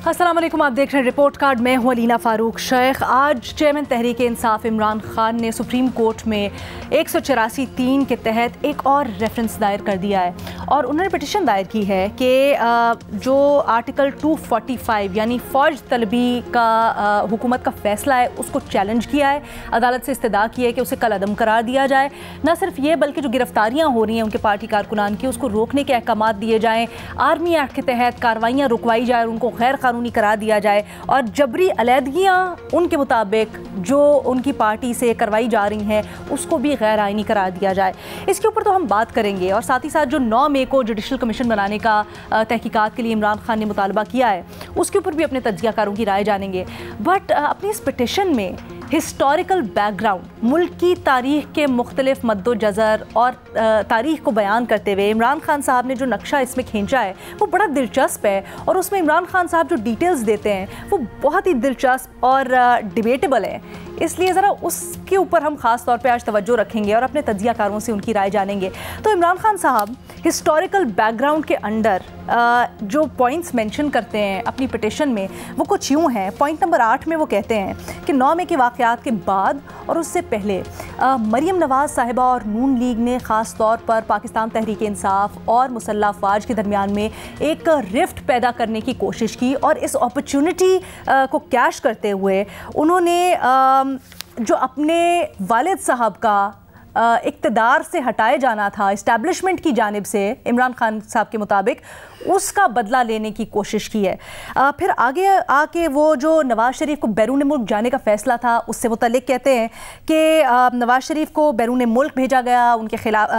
अस्सलाम वालेकुम, आप देख रहे हैं रिपोर्ट कार्ड। मैं हूं अलीना फ़ारूक शेख। आज चेयरमैन तहरीक इंसाफ इमरान खान ने सुप्रीम कोर्ट में 184(3) के तहत एक और रेफरेंस दायर कर दिया है और उन्होंने पिटिशन दायर की है कि जो आर्टिकल 245 यानी फ़ौज तलबी का हुकूमत का फ़ैसला है उसको चैलेंज किया है, अदालत से इस्तदा की है कि उसे कल अदम करार दिया जाए। न सिर्फ ये बल्कि जो गिरफ्तारियाँ हो रही हैं उनके पार्टी कारकुनान की उसको रोकने के अहकाम दिए जाएँ, आर्मी एक्ट के तहत कार्रवाइयाँ रुकवाई जाए, उनको गैर कानूनी करार दिया जाए और जबरी अलहदगियाँ उनके मुताबिक जो उनकी पार्टी से करवाई जा रही हैं उसको भी गैर आइनी करार दिया जाए। इसके ऊपर तो हम बात करेंगे और साथ ही साथ जो 9 मई को जुडिशल कमीशन बनाने का तहकीकात के लिए इमरान खान ने मुतालबा किया है उसके ऊपर भी अपने तज्ज़ियाकारों की राय जानेंगे। बट अपनी इस पिटिशन में हिस्टोरिकल बैकग्राउंड, मुल्क की तारीख़ के मुख्तलिफ मद्दोजज़र और तारीख़ को बयान करते हुए इमरान खान साहब ने जो नक्शा इसमें खींचा है वो बड़ा दिलचस्प है और उसमें इमरान खान साहब जो डिटेल्स देते हैं वो बहुत ही दिलचस्प और डिबेटेबल है। इसलिए ज़रा उसके ऊपर हम ख़ास तौर पे आज तवज्जो रखेंगे और अपने तज्ज़ियाकारों से उनकी राय जानेंगे। तो इमरान खान साहब हिस्टोरिकल बैकग्राउंड के अंडर जो पॉइंट्स मेंशन करते हैं अपनी पिटिशन में वो कुछ यूँ हैं। पॉइंट नंबर 8 में वो कहते हैं कि 9 मई के वाक़यात के बाद और उससे पहले मरीम नवाज़ साहिबा और नून लीग ने ख़ास तौर पर पाकिस्तान तहरीक इंसाफ और मुसल्लह अफ़वाज के दरमियान में एक रिफ्ट पैदा करने की कोशिश की और इस अपॉर्चुनिटी को कैश करते हुए उन्होंने जो अपने वालिद साहब का इक़्तिदार से हटाए जाना था इस्टेब्लिशमेंट की जानिब से इमरान खान साहब के मुताबिक उसका बदला लेने की कोशिश की है। फिर आगे आके वो जो नवाज़ शरीफ को बैरून मुल्क जाने का फ़ैसला था उससे मुतल्लिक़ कहते हैं कि नवाज़ शरीफ को बैरून मुल्क भेजा गया, उनके खिलाफ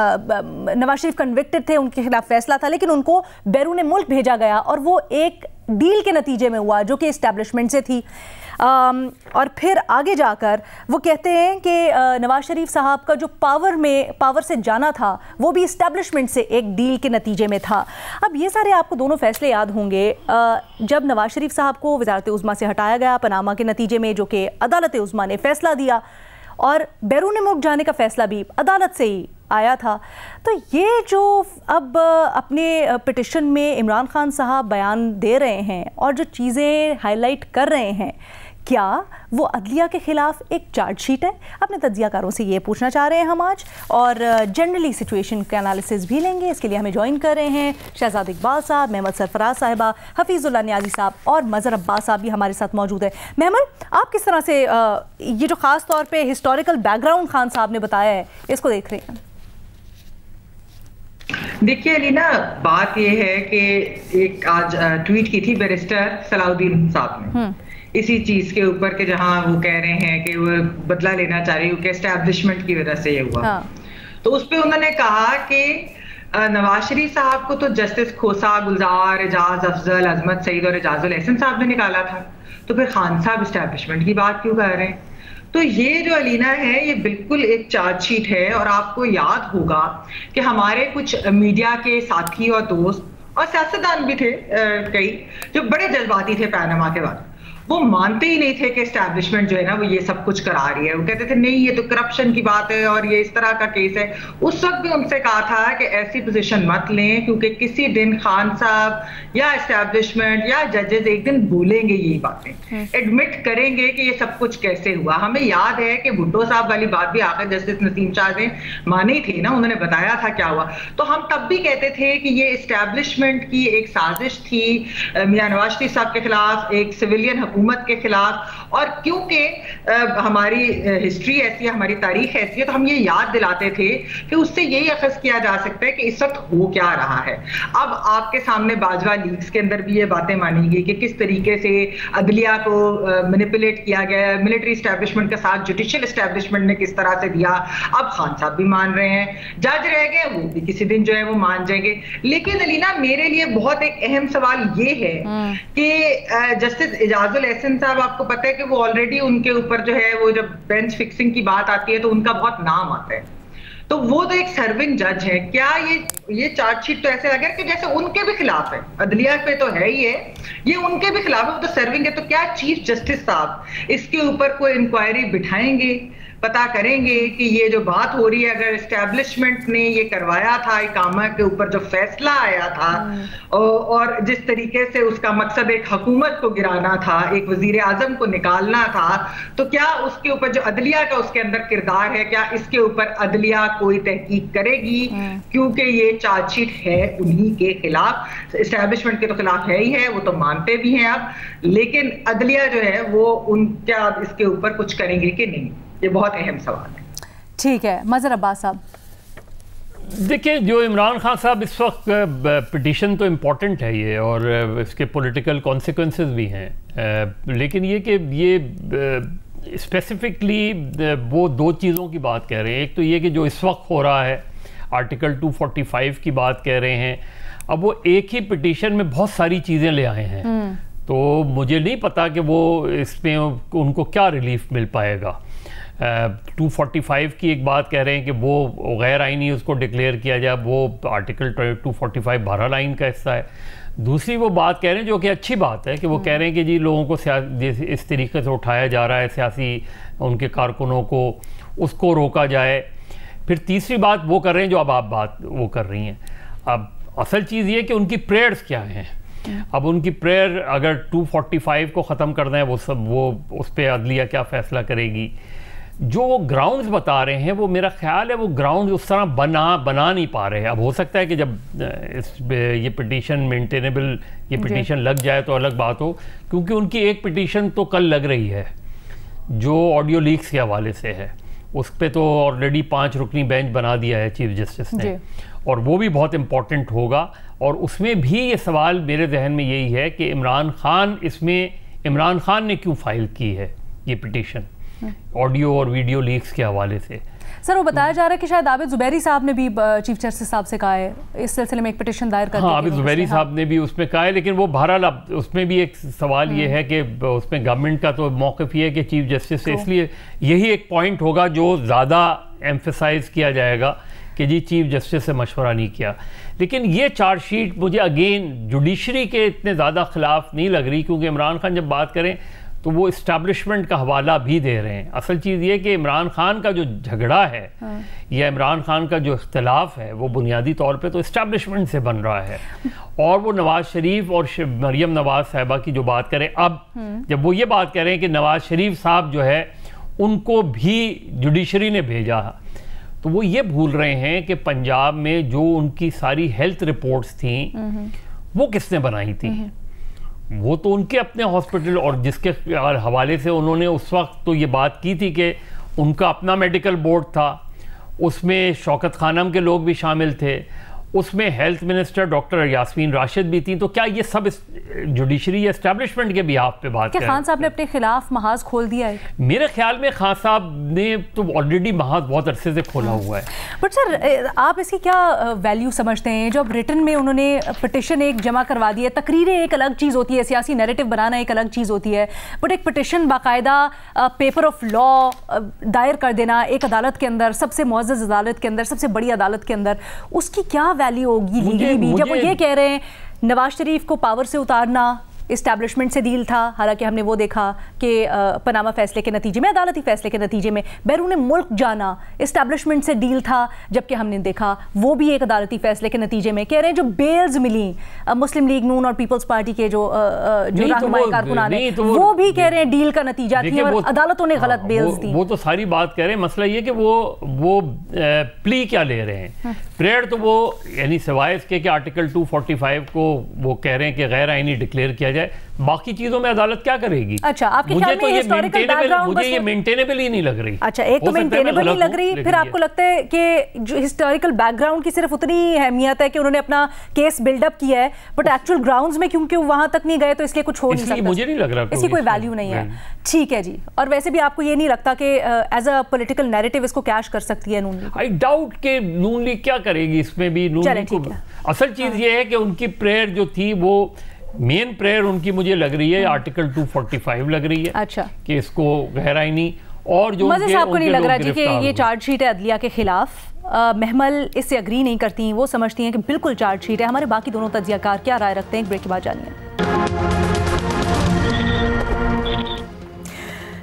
नवाज़ शरीफ कन्विक्टेड थे, उनके खिलाफ फ़ैसला था लेकिन उनको बैरून मुल्क भेजा गया और वो एक डील के नतीजे में हुआ जो कि इस्टेब्लिशमेंट से थी। और फिर आगे जाकर वो कहते हैं कि नवाज़ शरीफ साहब का जो पावर से जाना था वो भी इस्टेब्लिशमेंट से एक डील के नतीजे में था। अब ये सारे आपको दोनों फैसले याद होंगे जब नवाज़ शरीफ साहब को वज़ारत उज़्मा से हटाया गया पनामा के नतीजे में, जो कि अदालत उज़्मा ने फ़ैसला दिया, और बैरून मुल्क जाने का फ़ैसला भी अदालत से ही आया था। तो ये जो अब अपने पिटिशन में इमरान खान साहब बयान दे रहे हैं और जो चीज़ें हाईलाइट कर रहे हैं, क्या वो अदलिया के ख़िलाफ़ एक चार्जशीट है? अपने तज्ज़ियाकारों से ये पूछना चाह रहे हैं हम आज और जनरली सिचुएशन का एनालिसिस भी लेंगे। इसके लिए हमें ज्वाइन कर रहे हैं शहजाद इकबाल साहब, महमद सरफराज साहिबा, हफीज़ुल्लाह नियाज़ी साहब और मज़हर अब्बास साहब भी हमारे साथ मौजूद है। महमद, आप किस तरह से ये जो ख़ास तौर पर हिस्टोरिकल बैकग्राउंड खान साहब ने बताया है इसको देख रहे हैं? देखिए अलीना, बात यह है कि एक आज ट्वीट की थी बैरिस्टर सलाउद्दीन साहब ने इसी चीज के ऊपर के जहां वो कह रहे हैं कि वो बदला लेना चाह रही है, एस्टैब्लिशमेंट की वजह से ये हुआ। तो उस पे उन्होंने कहा कि नवाज शरीफ साहब को तो जस्टिस खोसा, गुलजार, एजाज अफजल, अजमत सईद और एजाजुल एहसन साहब ने निकाला था, तो फिर खान साहब एस्टैब्लिशमेंट की बात क्यों कर रहे हैं? तो ये जो अलीना है ये बिल्कुल एक चार्जशीट है। और आपको याद होगा कि हमारे कुछ मीडिया के साथी और दोस्त और सियासतदान भी थे कई जो बड़े जज्बाती थे पैनामा के बाद, वो मानते ही नहीं थे कि एस्टैब्लिशमेंट जो है ना वो ये सब कुछ करा रही है। वो कहते थे नहीं ये तो करप्शन की बात है और ये इस तरह का केस है। उस वक्त भी उनसे कहा था कि ऐसी पोजीशन मत लें क्योंकि किसी दिन खान साहब या एस्टैब्लिशमेंट या जजेस एक दिन भूलेंगे यही बातें, एडमिट करेंगे कि ये सब कुछ कैसे हुआ। हमें याद है कि भुट्टो साहब वाली बात भी आखिर जस्टिस नसीम शाह ने मानी थी ना, उन्होंने बताया था क्या हुआ। तो हम तब भी कहते थे कि ये एस्टैब्लिशमेंट की एक साजिश थी मियां नवाज शरीफ साहब के खिलाफ, एक सिविलियन हुकूमत के खिलाफ। और क्योंकि हमारी हिस्ट्री ऐसी है, हमारी तारीख ऐसी है, तो हम ये याद दिलाते थे कि उससे यही अखज़ किया जा सकता है कि इस वक्त हो क्या रहा है। अब आपके सामने बाजवा लीग्स के अंदर भी ये बातें मानी गई कि किस तरीके से अदलिया को मैनिपुलेट किया गया, मिलिट्री एस्टैब्लिशमेंट के साथ जुडिशियल एस्टैब्लिशमेंट ने किस तरह से दिया। अब खान साहब भी मान रहे हैं, जज रह गए, वो भी किसी दिन जो है वो मान जाएंगे। लेकिन अलीना, मेरे लिए बहुत एक अहम सवाल ये है कि जस्टिस एजाजुल एहसन साहब, आपको पता है कि वो ऑलरेडी उनके ऊपर जो है वो जब बेंच फिक्सिंग की बात आती है तो उनका बहुत नाम आता है, तो वो तो एक सर्विंग जज है। क्या ये चार्जशीट तो ऐसे लग रहा है कि जैसे उनके भी खिलाफ है, अदलिया पे तो है ही है, ये उनके भी खिलाफ है, वो तो सर्विंग है। तो क्या चीफ जस्टिस साहब इसके ऊपर कोई इंक्वायरी बिठाएंगे, पता करेंगे कि ये जो बात हो रही है, अगर एस्टेब्लिशमेंट ने ये करवाया था इकामा के ऊपर जो फैसला आया था और जिस तरीके से उसका मकसद एक हुकूमत को गिराना था, एक वजीर आजम को निकालना था, तो क्या उसके ऊपर जो अदलिया का उसके अंदर किरदार है, क्या इसके ऊपर अदलिया कोई तहकीक करेगी? क्योंकि ये चार्जशीट है उन्हीं के खिलाफ, एस्टेब्लिशमेंट के तो खिलाफ है ही है, वो तो मानते भी हैं आप, लेकिन अदलिया जो है वो क्या इसके ऊपर कुछ करेंगे कि नहीं, ये बहुत अहम सवाल है। ठीक है, मज़हर अब्बास साहब। देखिए, जो इमरान खान साहब इस वक्त पिटीशन तो इम्पॉर्टेंट है ये, और इसके पॉलिटिकल कॉन्सिक्वेंसेस भी हैं, लेकिन ये कि ये स्पेसिफिकली वो दो चीज़ों की बात कह रहे हैं। एक तो ये कि जो इस वक्त हो रहा है, आर्टिकल 245 की बात कह रहे हैं। अब वो एक ही पिटीशन में बहुत सारी चीज़ें ले आए हैं, तो मुझे नहीं पता कि वो इसमें उनको क्या रिलीफ मिल पाएगा। 245 की एक बात कह रहे हैं कि वो गैर आइनी उसको डिक्लेयर किया जाए, वो आर्टिकल 245 बहरहाल आइन का हिस्सा है। दूसरी वो बात कह रहे हैं जो कि अच्छी बात है कि वो कह रहे हैं कि जी लोगों को इस तरीके से उठाया जा रहा है, सियासी उनके कारकुनों को, उसको रोका जाए। फिर तीसरी बात वो कर रहे हैं जो अब आप बात वो कर रही हैं। अब असल चीज़ ये कि उनकी प्रेयर्स क्या हैं। अब उनकी प्रेयर अगर 245 को ख़त्म करना है, वो उस पर अदलिया क्या फ़ैसला करेगी। जो वो ग्राउंड्स बता रहे हैं, वो मेरा ख्याल है वो ग्राउंड्स उस तरह बना नहीं पा रहे हैं। अब हो सकता है कि जब ये पिटीशन मेंटेनेबल, ये पिटीशन लग जाए तो अलग बात हो, क्योंकि उनकी एक पिटीशन तो कल लग रही है जो ऑडियो लीक्स के हवाले से है। उस पर तो ऑलरेडी 5 रुकनी बेंच बना दिया है चीफ जस्टिस ने, और वो भी बहुत इम्पॉर्टेंट होगा। और उसमें भी ये सवाल मेरे जहन में यही है कि इमरान खान ने क्यों फाइल की है ये पिटीशन ऑडियो और वीडियो लीक्स के हवाले से। सर, वो बताया जा रहा है कि शायद आबिद ज़ुबैरी साहब ने भी चीफ जस्टिस साहब से कहा है इस सिलसिले में एक पिटीशन दायर कर। हाँ, आबिद ज़ुबैरी साहब ने भी उसमें कहा है, लेकिन वो बहरहाल उसमें भी एक सवाल ये है कि उसमें गवर्नमेंट का तो मौक़िफ़ ये है कि चीफ जस्टिस से, इसलिए यही एक पॉइंट होगा जो ज़्यादा एम्फेसाइज किया जाएगा कि जी चीफ जस्टिस से मशवरा नहीं किया। लेकिन ये चार्जशीट मुझे अगेन जुडिशरी के इतने ज़्यादा ख़िलाफ़ नहीं लग रही, क्योंकि इमरान खान जब बात करें तो वो इस्टेब्लिशमेंट का हवाला भी दे रहे हैं। असल चीज़ ये कि इमरान खान का जो झगड़ा है या इमरान खान का जो इख्तिलाफ है वो बुनियादी तौर पे तो इस्टेब्लिशमेंट से बन रहा है। और वो नवाज़ शरीफ और मरियम नवाज़ साहिबा की जो बात करें, अब जब वो ये बात कह रहे हैं कि नवाज़ शरीफ साहब जो है उनको भी जुडिशरी ने भेजा, तो वो ये भूल रहे हैं कि पंजाब में जो उनकी सारी हेल्थ रिपोर्ट्स थी वो किसने बनाई थी। वो तो उनके अपने हॉस्पिटल, और जिसके हवाले से उन्होंने उस वक्त तो ये बात की थी कि उनका अपना मेडिकल बोर्ड था, उसमें शौकत खानम के लोग भी शामिल थे, उसमें health minister doctor Yasmin Rashid भी थी। तो क्या ये सब जुडिशरी एस्टेब्लिशमेंट के बिहाफ पे बात क्या खान साहब ने अपने खिलाफ महाज खोल दिया है? मेरे ख्याल में खान साहब ने तो ऑलरेडी महाज बहुत अरसे से खोला हुआ है। बट सर, आप इसकी क्या वैल्यू समझते हैं? जो अब रिटन में उन्होंने पिटिशन एक जमा करवा दी है, तकरीरें एक अलग चीज़ होती है, सियासी नैरेटिव बनाना एक अलग चीज़ होती है, बट एक पिटिशन बाकायदा पेपर ऑफ लॉ दायर कर देना एक अदालत के अंदर, सबसे मुअज़्ज़ज़ अदालत के अंदर, सबसे बड़ी अदालत के अंदर, उसकी क्या वैल्यू होगी लीगली भी? जब वो ये कह रहे हैं नवाज शरीफ को पावर से उतारना इस्टेब्लिशमेंट से डील था, हालांकि हमने वो देखा कि पनामा फैसले के नतीजे में, अदालती फैसले के नतीजे में बैरून मुल्क जाना इस्टेब्लिशमेंट से डील था, जबकि हमने देखा वो भी एक अदालती फैसले के नतीजे में। कह रहे हैं जो बेल्स मिली मुस्लिम लीग नून और पीपल्स पार्टी के जो रहनुमाई कारकुनान है, वो भी कह रहे हैं डील का नतीजा थी और अदालतों ने गलत बेल्स दी। वो तो सारी बात कह रहे हैं, मसला ये कि वो प्ली क्या ले रहे हैं। प्रेयर तो वो यानी सिवाय इसके कि आर्टिकल 245 को वो कह रहे हैं कि गैर आइनी डिक्लेयर किया जाए, बाकी चीजों में अदालत क्या करेगी? अच्छा, आपके ख्याल में हिस्टोरिकल बैकग्राउंड मुझे ये मेंटेनेबल ही नहीं लग रही। अच्छा, एक तो मेंटेनेबल नहीं लग रही, फिर आपको लगता है कि जो हिस्टोरिकल बैकग्राउंड की सिर्फ उतनी अहमियत है कि उन्होंने अपना केस बिल्डअप किया है, बट एक्चुअल ग्राउंड्स में क्योंकि वहां तक नहीं गए तो इसलिए कुछ हो नहीं सकता। मुझे नहीं लग रहा इसकी कोई वैल्यू नहीं है। ठीक है जी। और वैसे भी आपको ये नहीं लगता कि एज अ पॉलिटिकल नैरेटिव इसको कैश कर सकती है नून लीग? आई डाउट के नून लीग क्या करेगी इसमें भी। नून लीग को असल चीज ये है कि उनकी प्रेयर जो थी वो मेन प्रेयर उनकी मुझे लग रही है आर्टिकल 245 लग रही है। अच्छा, कि इसको गैर आइनी, और जो मज़े साहब को नहीं लग रहा जी कि ये चार्जशीट है अदलिया के खिलाफ। महमल इससे अग्री नहीं करती, वो समझती हैं कि बिल्कुल चार्जशीट है। हमारे बाकी दोनों तज्जियाकार क्या राय रखते हैं, एक ब्रेक के बाद जानिए।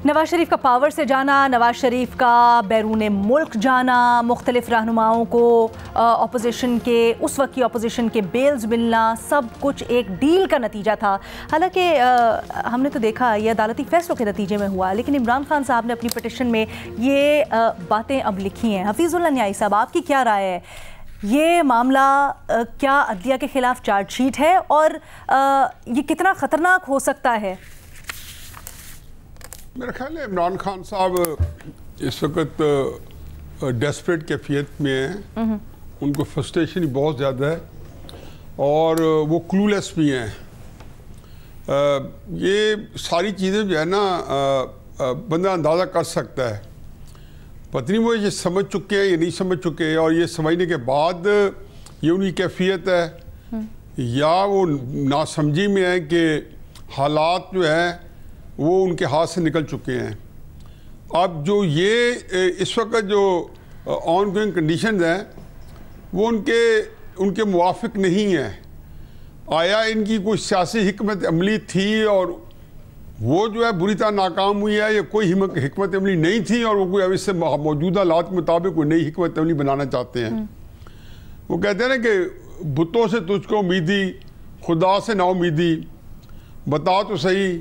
नवाज शरीफ का पावर से जाना, नवाज शरीफ का बैरून मुल्क जाना, मुख्तलिफ रहनुमाओं को अपोजिशन के उस वक्त की अपोजिशन के बेल्स मिलना, सब कुछ एक डील का नतीजा था। हालांकि हमने तो देखा ये अदालती फैसलों के नतीजे में हुआ, लेकिन इमरान खान साहब ने अपनी पिटिशन में ये बातें अब लिखी हैं। हफीजुल्लाह न्याई साहब, आपकी क्या राय है? ये मामला क्या अदलिया के खिलाफ चार्जशीट है और ये कितना ख़तरनाक हो सकता है? मेरा ख्याल है इमरान खान साहब इस वक्त डेस्परेट कैफियत में हैं। उनको फ्रस्ट्रेशन बहुत ज़्यादा है और वो क्लूलेस भी हैं। ये सारी चीज़ें जो है ना बंदा अंदाज़ा कर सकता है। पता नहीं वो ये समझ चुके हैं या नहीं समझ चुके, और ये समझने के बाद ये उनकी कैफियत है या वो नासमझी में है कि हालात जो है वो उनके हाथ से निकल चुके हैं। अब जो ये इस वक्त जो ऑन गोइंग कंडीशंस हैं वो उनके मुवाफिक नहीं है। आया इनकी कोई सियासी हिकमत अमली थी और वो जो है बुरी तरह नाकाम हुई है, या कोई हिकमत अमली नहीं थी और वो कोई अब इससे मौजूदा हालात के मुताबिक कोई नई हिकमत अमली बनाना चाहते हैं। वो कहते हैं ना कि बुतों से तुझको उम्मीदी, खुदा से नाउमीदी, बता तो सही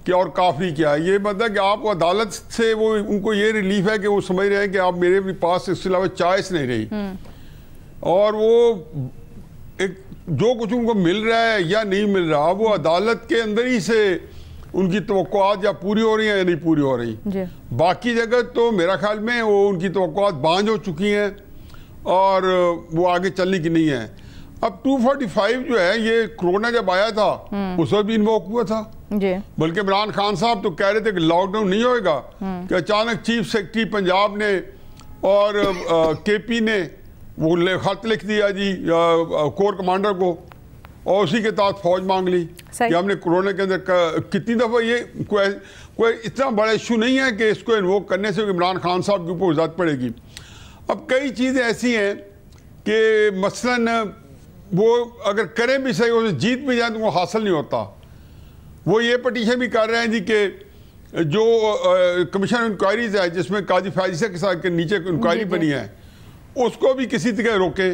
कि और काफ़ी क्या है। ये मतलब कि आपको अदालत से वो उनको ये रिलीफ है कि वो समझ रहे हैं कि आप मेरे पास इसके अलावा चॉइस नहीं रही, और वो एक जो कुछ उनको मिल रहा है या नहीं मिल रहा, वो अदालत के अंदर ही से उनकी तवक्कुआत या पूरी हो रही हैं या नहीं पूरी हो रही। बाकी जगह तो मेरा ख्याल में वो उनकी तवक्कुआत बांझ हो चुकी हैं और वो आगे चलने की नहीं है। अब 245 जो है, ये कोरोना जब आया था उस वक्त भी इन्वोक हुआ था, बल्कि इमरान खान साहब तो कह रहे थे कि लॉकडाउन नहीं होएगा, कि अचानक चीफ सेक्रेटरी पंजाब ने और केपी ने वो खत लिख दिया जी कोर कमांडर को, और उसी के तहत फौज मांग ली कि हमने कोरोना के अंदर कितनी दफ़ा ये कोई इतना बड़ा इशू नहीं है कि इसको इन्वोक करने से इमरान खान साहब के ऊपर ज़रूरत पड़ेगी। अब कई चीज़ें ऐसी हैं कि मसलन वो अगर करें भी सही, उसे जीत भी जाए तो वो हासिल नहीं होता। वो ये पटिशन भी कर रहे हैं जी कि जो कमीशन इंक्वायरीज है जिसमें काजी फायजा के साथ के नीचे इंक्वायरी बनी है उसको भी किसी तरह रोके।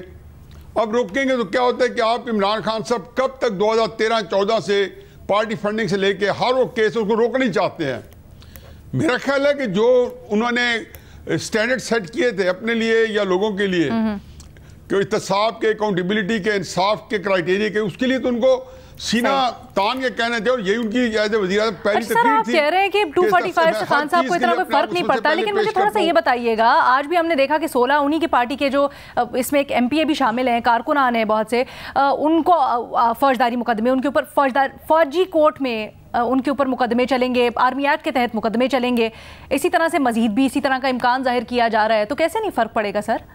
अब रोकेंगे तो क्या होता है कि आप इमरान खान साहब कब तक 2013-14 से पार्टी फंडिंग से लेके हर वो केस उसको रोकना ही चाहते हैं। मेरा ख्याल है कि जो उन्होंने स्टैंडर्ड सेट किए थे अपने लिए या लोगों के लिए कि इत्तेसाब के, अकाउंटेबिलिटी के, इंसाफ के क्राइटेरिया के, उसके लिए तो उनको सीना तान के कहना चाहिए। और यही उनकी एज ए वज़ीर-ए-आज़म पहली तकरीर थी। कह रहे हैं कि 245 से खान साहब को इतना कोई फर्क नहीं पड़ता, लेकिन मुझे थोड़ा सा ये बताइएगा, आज भी हमने देखा कि 16 उन्हीं की पार्टी के जो इसमें एक एमपीए भी शामिल हैं, कारकुनान हैं बहुत से, उनको फौजदारी मुकदमे, उनके ऊपर फौजी कोर्ट में उनके ऊपर मुकदमे चलेंगे, आर्मी एक्ट के तहत मुकदमे चलेंगे, इसी तरह से मजीद भी इसी तरह का इम्कान जाहिर किया जा रहा है, तो कैसे नहीं फ़र्क पड़ेगा सर?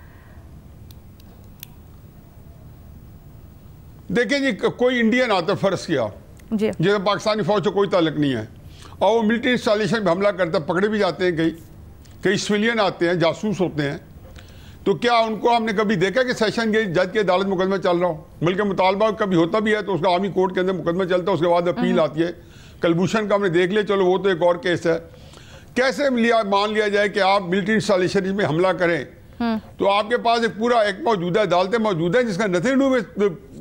देखिए जी, कोई इंडियन आता फर्ज किया जैसे पाकिस्तानी फौज से कोई ताल्लुक नहीं है और वो मिलिट्री इंस्टॉलेशन में हमला करता, पकड़े भी जाते हैं, कई सिविलियन आते हैं, जासूस होते हैं, तो क्या उनको हमने कभी देखा कि सेशन के जज की अदालत मुकदमा चल रहा हो? बल्कि मुतालबा कभी होता भी है तो उसका आर्मी कोर्ट के अंदर मुकदमा चलता है, उसके बाद अपील आती है। कलभूषण का हमने देख लिया, चलो वो तो एक और केस है। कैसे मान लिया जाए कि आप मिलिट्री इंस्टॉलेशन में हमला करें तो आपके पास एक पूरा एक मौजूदा अदालतें मौजूद है जिसका नथिंग टू में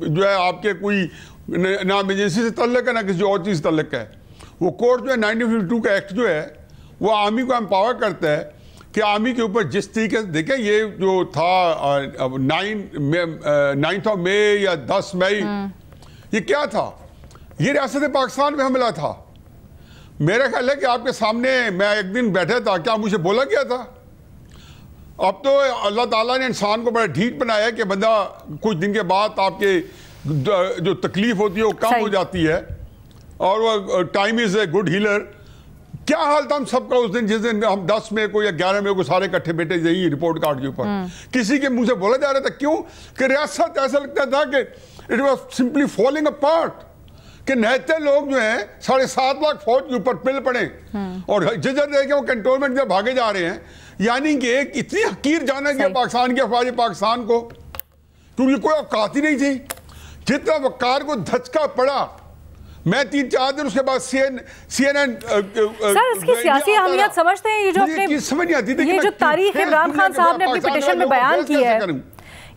जो है आपके कोई ना एमरजेंसी से तल्लक है ना किसी और चीज़ से तल्लक है। वो कोर्ट जो है 1952 का एक्ट जो है वो आर्मी को एम्पावर करता है कि आर्मी के ऊपर जिस तरीके से देखें, ये जो था 9 मई या 10 मई, ये क्या था? ये रियासत पाकिस्तान में हमला था। मेरा ख्याल है कि आपके सामने मैं एक दिन बैठा था, क्या मुझे बोला गया था? अब तो अल्लाह ताला ने इंसान को बड़ा ढीठ बनाया कि बंदा कुछ दिन के बाद आपके जो तकलीफ होती है वो कम हो जाती है और वो time is a good healer. क्या हाल था हम सबका उस दिन जिस दिन हम 10 मई को या 11 मई को सारे इकट्ठे बैठे यही रिपोर्ट कार्ड के ऊपर, किसी के मुंह से बोला जा रहा था क्यों कि रियासत ऐसा लगता था कि it was simply falling apart, कि नहते लोग जो हैं 7.5 लाख फौज के ऊपर पिल पड़े और जिधर देखे वो कंटोनमेंट में भागे जा रहे हैं। यानी कि एक इतनी हकीर जाना गया पाकिस्तान के अफवाज पाकिस्तान को, क्योंकि कोई औकात ही नहीं थी। जितना वकार को धचका पड़ा मैं 3-4 दिन उसके बाद CNN सर इसकी सियासी अहमियत समझते हैं? ये जो अपने समझ नहीं आती थी, ये जो तारीख इमरान खान साहब ने अपनी पिटीशन में बयान की है,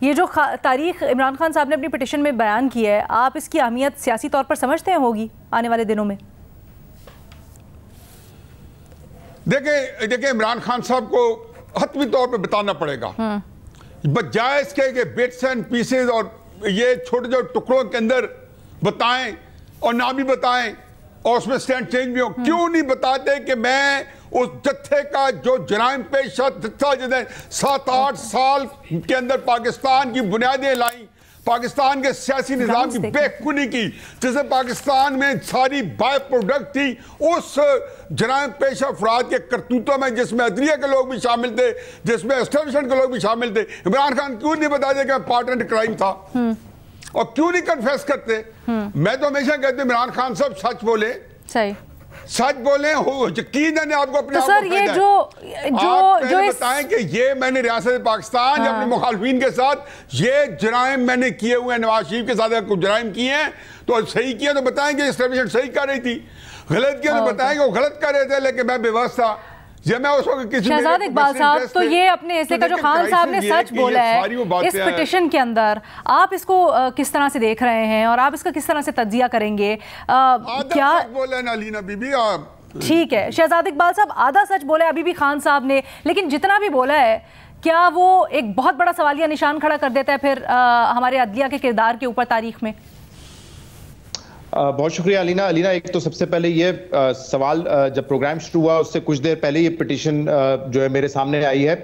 ये जो तारीख इमरान खान साहब ने अपनी पिटीशन में बयान की है, आप इसकी अहमियत सियासी तौर पर समझते हैं होगी आने वाले दिनों में? देखिए इमरान खान साहब को हतमी तौर पे बताना पड़ेगा, बजाय इसके कि बिट्स एंड पीसेस और ये छोटे छोटे टुकड़ों के अंदर बताएं और ना भी बताएं और उसमें स्टैंड चेंज भी हो। क्यों नहीं बताते कि मैं उस जत्थे का जो जराइम पेश जत्था जिसने 7-8 साल के अंदर पाकिस्तान की बुनियादें लाई, पाकिस्तान के सियासी निज़ाम की बेखुनी की, जिससे पाकिस्तान में सारी बाय प्रोडक्ट थी, उस जराइम पेश अफराद के करतूतों में जिसमें अदलिया के लोग भी शामिल थे, जिसमें एस्टेब्लिशमेंट के लोग भी शामिल थे, इमरान खान क्यों नहीं बताते कि पार्टनर क्राइम था और क्यों नहीं कन्फेस करते? मैं तो हमेशा कहते इमरान खान साहब सच बोले, सही सच बोले, हो यकीन है आपको अपने तो सर ये जो बताएं कि ये मैंने रियासत पाकिस्तान या अपने मुखालफिन के साथ ये जराइम मैंने किए हुए हैं, नवाज शरीफ के साथ अगर कुछ जराइम किए हैं तो सही किया तो बताएं कि एस्टेब्लिशमेंट सही कर रही थी, गलत किया तो बताएं कि वो गलत कर रहे थे, लेकिन मैं बेबस था। शहजाद इकबाल साहब, तो ये अपने हिस्से का जो खान साहब ने सच बोला है इस पिटीशन के अंदर, आप इसको किस तरह से देख रहे हैं और आप इसका किस तरह से तज्जिया करेंगे? क्या बोला है नालीना बीबी? ठीक है शहजाद इकबाल साहब, आधा सच बोला है अभी भी खान साहब ने, लेकिन जितना भी बोला है क्या वो एक बहुत बड़ा सवालिया निशान खड़ा कर देता है फिर हमारे अदलिया के किरदार के ऊपर तारीख में? बहुत शुक्रिया अलीना। एक तो सबसे पहले ये सवाल जब प्रोग्राम शुरू हुआ उससे कुछ देर पहले ये पिटीशन जो है मेरे सामने आई है,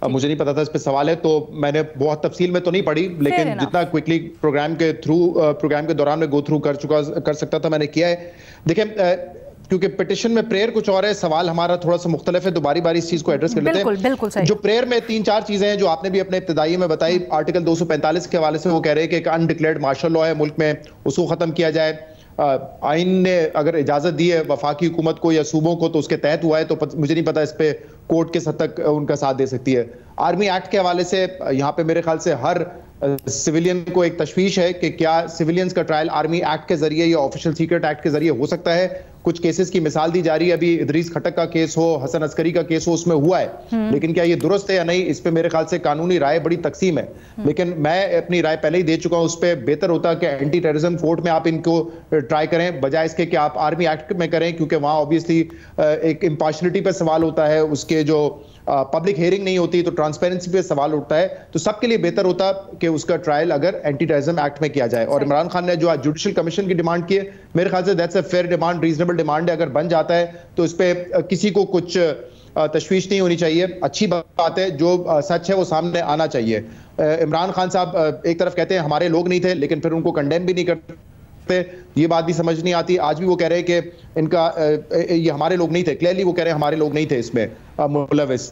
मुझे नहीं पता था इस पे सवाल है, तो मैंने बहुत तफसील में तो नहीं पढ़ी, लेकिन जितना क्विकली प्रोग्राम के दौरान में गो थ्रू कर सकता था मैंने किया है। देखिए क्योंकि पिटीशन में प्रेयर कुछ और है, सवाल हमारा थोड़ा सा मुख्तलिफ है, तो बारी बारी इस चीज को एड्रेस कर लेते हैं। बिल्कुल सही। जो प्रेयर में 3-4 चीजें हैं जो आपने भी अपने इब्तिदाई में बताई, आर्टिकल 245 के हवाले से वो कह रहे हैं कि एक अनडिक्लेयर्ड मार्शल लॉ है मुल्क में, उसको खत्म किया जाए। आइन ने अगर इजाजत दी है वफाकी हुकूमत को या सूबों को तो उसके तहत हुआ है, तो मुझे नहीं पता इस पे कोर्ट किस हद तक उनका साथ दे सकती है। आर्मी एक्ट के हवाले से यहाँ पे मेरे ख्याल से हर सिविलियन को एक तशवीश है कि क्या सिविलियंस का ट्रायल आर्मी एक्ट के जरिए या ऑफिशियल सीक्रेट एक्ट के जरिए हो सकता है। कुछ केसेस की मिसाल दी जा रही है, अभी इदरीस खटक का केस हो, हसन अस्करी का केस हो, उसमें हुआ है, लेकिन क्या ये दुरुस्त है या नहीं, इस पे मेरे ख्याल से कानूनी राय बड़ी तकसीम है। लेकिन मैं अपनी राय पहले ही दे चुका हूं, उस पर बेहतर होता कि एंटी टेररिज्म कोर्ट में आप इनको ट्राई करें बजाय इसके कि आप आर्मी एक्ट में करें, क्योंकि वहां ऑब्वियसली एक इम्पार्शलिटी पर सवाल होता है, उसके जो पब्लिक हियरिंग नहीं होती तो ट्रांसपेरेंसी पे सवाल उठता है। तो सबके लिए बेहतर होता कि उसका ट्रायल अगर एंटी टेररिज्म एक्ट में किया जाए। और इमरान खान ने जो आज जुडिशियल कमीशन की डिमांड की है, मेरे ख्याल से that's a fair demand, reasonable demand है। अगर बन जाता है तो इस पे किसी को कुछ तशवीश नहीं होनी चाहिए, अच्छी बात है, जो सच है वो सामने आना चाहिए। इमरान खान साहब एक तरफ कहते हैं हमारे लोग नहीं थे, लेकिन फिर उनको कंडेम भी नहीं करते, ये बात भी समझ नहीं आती। आज भी वो कह रहे हैं कि इनका ये हमारे लोग नहीं थे, क्लियरली वो कह रहे हैं हमारे लोग नहीं थे इसमें मुलविस।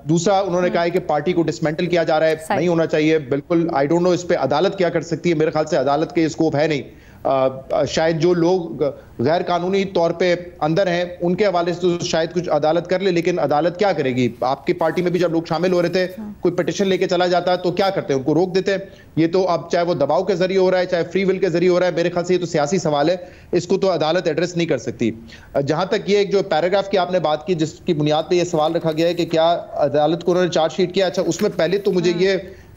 दूसरा उन्होंने कहा है कि पार्टी को डिसमेंटल किया जा रहा है, नहीं होना चाहिए बिल्कुल। आई डोंट नो इस पे अदालत क्या कर सकती है, मेरे ख्याल से अदालत के स्कोप है नहीं। शायद जो लोग गैर कानूनी तौर पे अंदर हैं उनके हवाले से तो शायद कुछ अदालत कर ले, लेकिन अदालत क्या करेगी? आपकी पार्टी में भी जब लोग शामिल हो रहे थे, कोई पिटीशन लेके चला जाता तो क्या करते हैं? उनको रोक देते हैं। ये तो अब चाहे वो दबाव के जरिए हो रहा है, चाहे फ्री विल के जरिए हो रहा है, मेरे ख्याल से ये तो सियासी सवाल है, इसको तो अदालत एड्रेस नहीं कर सकती। जहां तक ये एक जो पैराग्राफ की आपने बात की जिसकी बुनियाद पर यह सवाल रखा गया है कि क्या अदालत को उन्होंने चार्जशीट किया, अच्छा उसमें पहले तो मुझे ये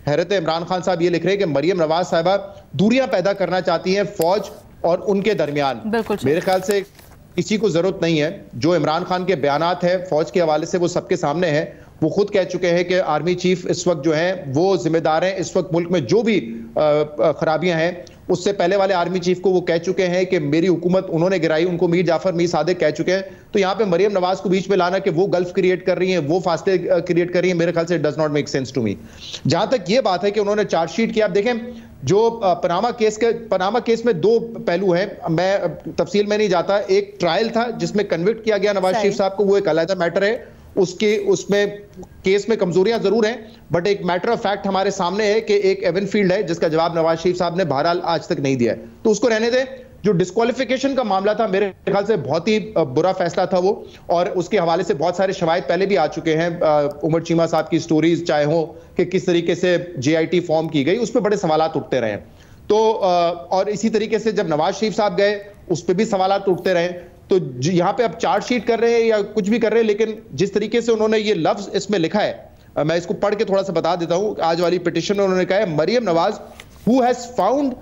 हैरत है, इमरान खान साहब ये लिख रहे हैं कि मरियम नवाज साहिबा दूरियां पैदा करना चाहती हैं फौज और उनके दरमियान। मेरे ख्याल से किसी को जरूरत नहीं है। जो इमरान खान के बयानात है फौज के हवाले से वो सबके सामने है। वो खुद कह चुके हैं कि आर्मी चीफ इस वक्त जो हैं वो जिम्मेदार हैं इस वक्त मुल्क में जो भी खराबियां हैं। उससे पहले वाले आर्मी चीफ को वो कह चुके हैं कि मेरी हुकूमत उन्होंने गिराई, उनको मीर जाफर मीर सादिक कह चुके हैं। तो यहाँ पे मरियम नवाज को बीच में लाना कि वो गल्फ क्रिएट कर रही हैं, वो फासले क्रिएट कर रही हैं, मेरे ख्याल से does not make sense to me. जहां तक ये बात है कि उन्होंने चार्जशीट किया, आप देखें जो पनामा केस में 2 पहलू हैं, मैं तफसील में नहीं जाता। एक ट्रायल था जिसमें कन्विक्ट किया गया नवाज शरीफ साहब को, वो एक अलग मैटर है, उसमें केस में कमजोरियां जरूर हैं, बट एक मैटर ऑफ फैक्ट हमारे सामने है कि एक एवन फील्ड है जिसका जवाब नवाज शरीफ साहब ने बहरहाल आज तक नहीं दिया है, तो उसको रहने दें। जो डिस्क्वालिफिकेशन का मामला था मेरे ख्याल से बहुत ही बुरा फैसला था वो, और उसके हवाले से बहुत सारे शवाहिद पहले भी आ चुके हैं। उमर चीमा साहब की स्टोरीज चाहे हो कि किस तरीके से JIT फॉर्म की गई, उस पर बड़े सवालात उठते रहे। तो और इसी तरीके से जब नवाज शरीफ साहब गए उस पर भी सवालात उठते रहे। तो यहाँ पे अब चार्जशीट कर रहे हैं या कुछ भी कर रहे हैं, लेकिन जिस तरीके से उन्होंने ये लफ्ज इसमें लिखा है, मैं इसको पढ़ के थोड़ा सा बता देता हूं। आज वाली पिटिशन में उन्होंने कहा है, Maryam Nawaz who has found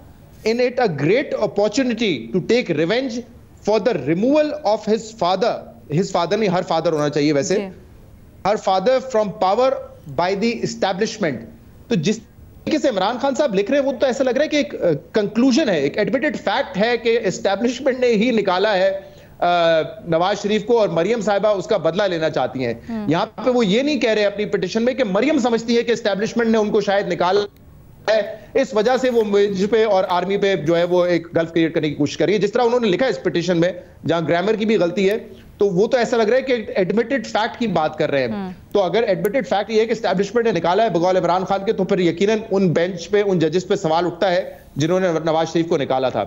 in it a great opportunity to take revenge for the removal of his father नहीं, हर फादर होना चाहिए वैसे, her father from power by the establishment. तो जिस तरीके से इमरान खान साहब लिख रहे हैं वो तो ऐसा लग रहा है कि एक कंक्लूजन है, एक एडमिटेड फैक्ट है कि एस्टैब्लिशमेंट ने ही निकाला है नवाज शरीफ को और मरियम साहिबा उसका बदला लेना चाहती हैं। यहां पे वो ये नहीं कह रहे अपनी पिटिशन में कि मरियम समझती है कि एस्टैब्लिशमेंट ने उनको शायद निकाला है, इस वजह से वो मुझ पे और आर्मी पे जो है वो एक गल्फ क्रिएट करने की कोशिश कर रही है, जिस तरह उन्होंने लिखा है इस पिटिशन में, जहां ग्रामर की भी गलती है। तो वो तो ऐसा लग रहा है कि एडमिटेड फैक्ट की बात कर रहे हैं। तो अगर एडमिटेड फैक्ट ये है कि एस्टैब्लिशमेंट ने निकाला है बगौल इमरान खान के, तो फिर यकीनन उन बेंच पे, उन जजेस पे सवाल उठता है जिन्होंने नवाज शरीफ को निकाला था।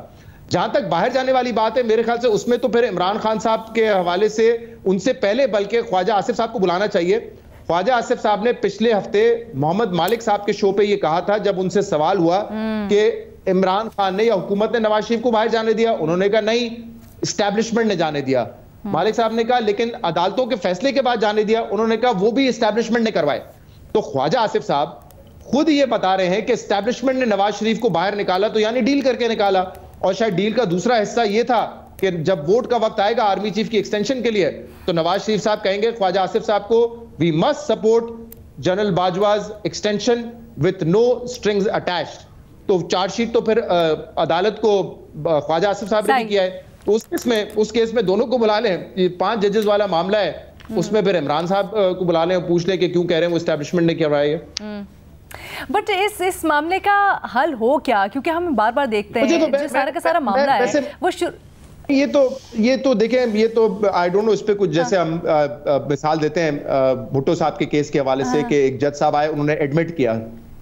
जहां तक बाहर जाने वाली बात है, मेरे ख्याल से उसमें तो फिर इमरान खान साहब के हवाले से उनसे पहले बल्कि ख्वाजा आसिफ साहब को बुलाना चाहिए। ख्वाजा आसिफ साहब ने पिछले हफ्ते मोहम्मद मालिक साहब के शो पे ये कहा था, जब उनसे सवाल हुआ कि इमरान खान ने या हुकूमत ने नवाज शरीफ को बाहर जाने दिया, उन्होंने कहा नहीं, एस्टैब्लिशमेंट ने जाने दिया। मालिक साहब ने कहा लेकिन अदालतों के फैसले के बाद जाने दिया, उन्होंने कहा वो भी एस्टैब्लिशमेंट ने करवाए। तो ख्वाजा आसिफ साहब खुद ये बता रहे हैं कि एस्टैब्लिशमेंट ने नवाज शरीफ को बाहर निकाला, तो यानी डील करके निकाला। और शायद डील का दूसरा हिस्सा ये था कि जब वोट का वक्त आएगा आर्मी चीफ की एक्सटेंशन के लिए, तो नवाज शरीफ साहब कहेंगे ख्वाजा आसिफ साहब को, we must support General Bajwa's extension with no strings attached. तो चार्जशीट तो फिर अदालत को ख्वाजा आसिफ साहब ने किया है, तो उस केस में दोनों को बुला लें। ये 5 जजेस वाला मामला है, उसमें फिर इमरान साहब को बुला लें और पूछ लें कि क्यों कह रहे हैं वो एस्टैब्लिशमेंट ने करवाया है। बट इस मामले का हल हो क्या, क्योंकि हम बार बार देखते हैं जो सारा का सारा मामला है वो ये तो देखें, ये तो आई डोंट नो इस पे कुछ, जैसे हम मिसाल देते हैं भुट्टो साहब के केस के हवाले से कि एक जज साहब आए, उन्होंने एडमिट किया,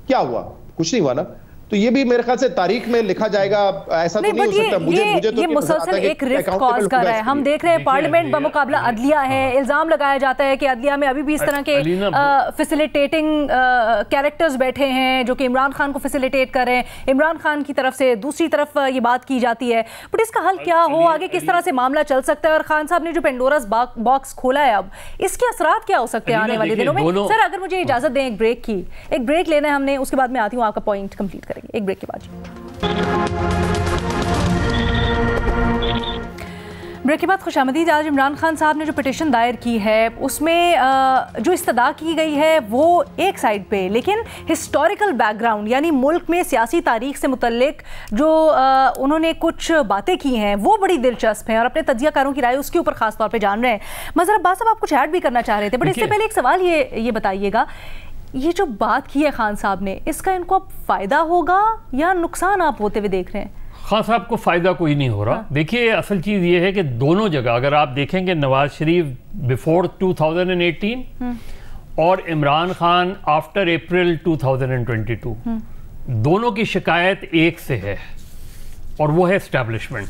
क्या हुआ, कुछ नहीं हुआ ना। तो ये भी मेरे ख्याल से तारीख में लिखा जाएगा, ऐसा तो नहीं हो सकता। मुझे तो ये मुसलसल एक रिस्क कॉज कर रहा है। हम देख रहे हैं पार्लियामेंट बमुकाबला अदलिया है, इल्जाम लगाया जाता है कि अदलिया में अभी भी इस तरह के फैसिलिटेटिंग कैरेक्टर्स बैठे हैं जो कि इमरान खान को फैसिलिटेट कर रहे हैं, इमरान खान की तरफ से दूसरी तरफ ये बात की जाती है। बट इसका हल क्या हो, आगे किस तरह से मामला चल सकता है, और खान साहब ने जो पेंडोरास बॉक्स खोला है अब, इसके असरात क्या हो सकते हैं आने वाले दिनों में। सर अगर मुझे इजाजत दें एक ब्रेक लेना है हमने, उसके बाद मैं आती हूँ, आपका पॉइंट कंप्लीट करेंगे एक ब्रेक के बाद। ब्रेक के बाद खुशामदीद। आज इमरान खान साहब ने जो पिटिशन दायर की है उसमें जो इस्तदा की गई है वो एक साइड पे, लेकिन हिस्टोरिकल बैकग्राउंड यानी मुल्क में सियासी तारीख से मुतल्लिक जो उन्होंने कुछ बातें की हैं वो बड़ी दिलचस्प हैं और अपने तज्जियाकारों की राय उसके ऊपर खास तौर पे जान रहे हैं। मज़हर अब्बास साहब आप कुछ ऐड भी करना चाह रहे थे, बट इससे पहले एक सवाल ये बताइएगा, ये जो बात की है खान साहब ने, इसका इनको अब फायदा होगा या नुकसान आप होते हुए देख रहे हैं? खान साहब को फ़ायदा कोई नहीं हो रहा। देखिए असल चीज़ ये है कि दोनों जगह अगर आप देखेंगे, नवाज शरीफ बिफोर 2018 और इमरान खान आफ्टर अप्रैल 2022, दोनों की शिकायत एक से है और वो है एस्टैब्लिशमेंट।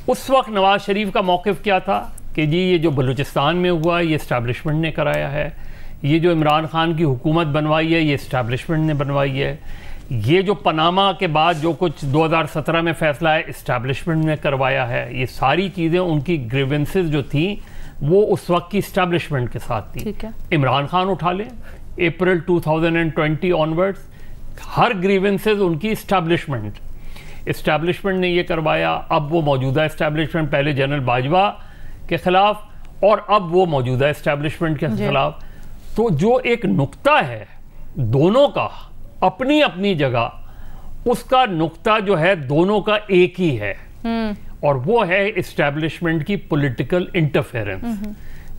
उस वक्त नवाज शरीफ का मौक़िफ़ क्या था कि जी ये जो बलूचिस्तान में हुआ ये एस्टैब्लिशमेंट ने कराया है, ये जो इमरान खान की हुकूमत बनवाई है ये एस्टैब्लिशमेंट ने बनवाई है, ये जो पनामा के बाद जो कुछ 2017 में फैसला है एस्टैब्लिशमेंट ने करवाया है। ये सारी चीज़ें, उनकी ग्रीवेंसेस जो थी वो उस वक्त की एस्टैब्लिशमेंट के साथ थी। इमरान खान उठा लें, अप्रैल 2020 ऑनवर्ड्स हर ग्रीवेंसेस उनकी एस्टैब्लिशमेंट ने ये करवाया। अब वो मौजूदा एस्टैब्लिशमेंट, पहले जनरल बाजवा के ख़िलाफ़ और अब वो मौजूदा एस्टैब्लिशमेंट के ख़िलाफ़। तो जो एक नुक्ता है दोनों का अपनी अपनी जगह, उसका नुक्ता जो है दोनों का एक ही है और वो है एस्टैब्लिशमेंट की पॉलिटिकल इंटरफेरेंस।